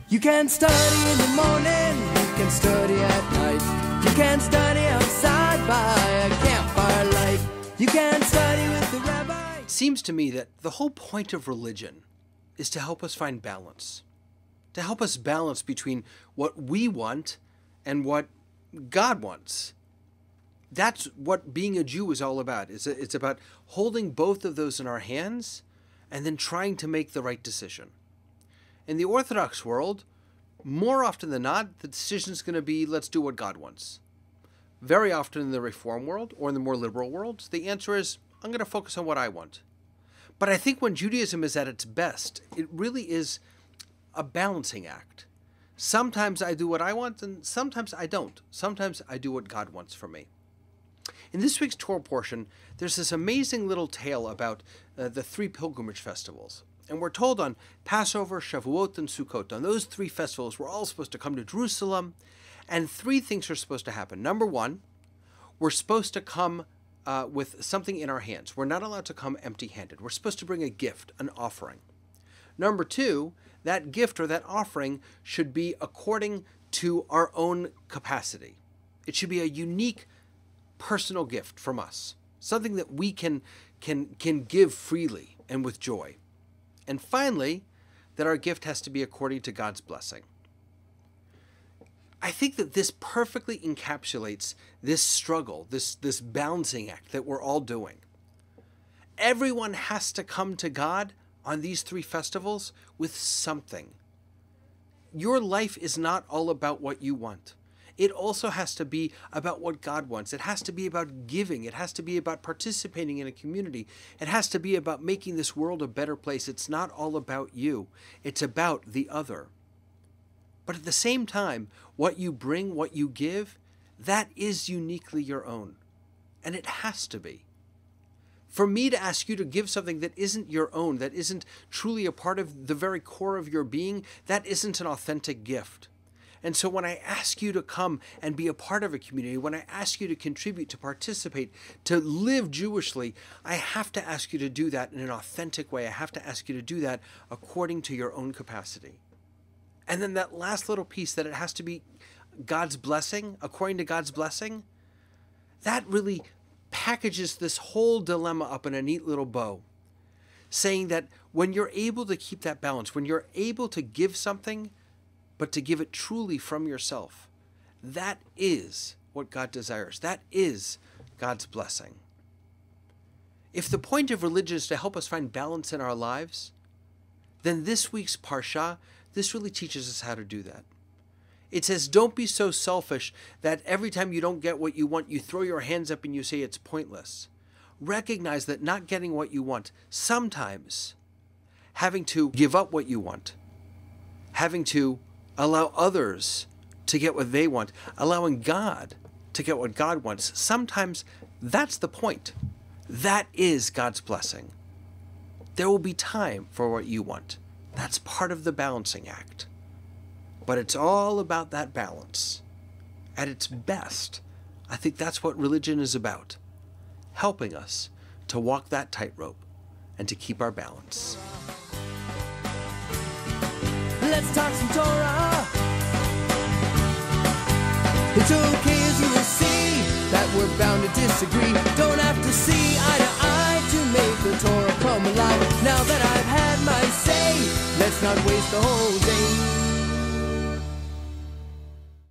You can study in the morning, you can study at night. You can study outside by a campfire light. You can study with the rabbi. It seems to me that the whole point of religion is to help us find balance. To help us balance between what we want and what God wants. That's what being a Jew is all about. It's about holding both of those in our hands and then trying to make the right decision. In the Orthodox world, more often than not, the decision is going to be, let's do what God wants. Very often in the Reform world, or in the more liberal world, the answer is, I'm going to focus on what I want. But I think when Judaism is at its best, it really is a balancing act. Sometimes I do what I want, and sometimes I don't. Sometimes I do what God wants for me. In this week's Torah portion, there's this amazing little tale about the three pilgrimage festivals. And we're told on Passover, Shavuot, and Sukkot, on those three festivals, we're all supposed to come to Jerusalem, and three things are supposed to happen. Number one, we're supposed to come with something in our hands. We're not allowed to come empty-handed. We're supposed to bring a gift, an offering. Number two, that gift or that offering should be according to our own capacity. It should be a unique personal gift from us, something that we can give freely and with joy. And finally, that our gift has to be according to God's blessing. I think that this perfectly encapsulates this struggle, this balancing act that we're all doing. Everyone has to come to God on these three festivals with something. Your life is not all about what you want. It also has to be about what God wants. It has to be about giving. It has to be about participating in a community. It has to be about making this world a better place. It's not all about you. It's about the other. But at the same time, what you bring, what you give, that is uniquely your own. And it has to be. For me to ask you to give something that isn't your own, that isn't truly a part of the very core of your being, that isn't an authentic gift. And so when I ask you to come and be a part of a community, when I ask you to contribute, to participate, to live Jewishly, I have to ask you to do that in an authentic way. I have to ask you to do that according to your own capacity. And then that last little piece, that it has to be God's blessing, according to God's blessing, that really packages this whole dilemma up in a neat little bow, saying that when you're able to keep that balance, when you're able to give something, but to give it truly from yourself, that is what God desires. That is God's blessing. If the point of religion is to help us find balance in our lives, then this week's Parsha, this really teaches us how to do that. It says, don't be so selfish that every time you don't get what you want, you throw your hands up and you say it's pointless. Recognize that not getting what you want, sometimes having to give up what you want, having to allow others to get what they want, allowing God to get what God wants, sometimes that's the point. That is God's blessing. There will be time for what you want. That's part of the balancing act. But it's all about that balance. At its best, I think that's what religion is about. Helping us to walk that tightrope and to keep our balance. Let's talk some Torah. It's okay, as you will see, that we're bound to disagree. Don't have to see eye to eye to make the Torah come alive. Now that I've had my say, let's not waste the whole day.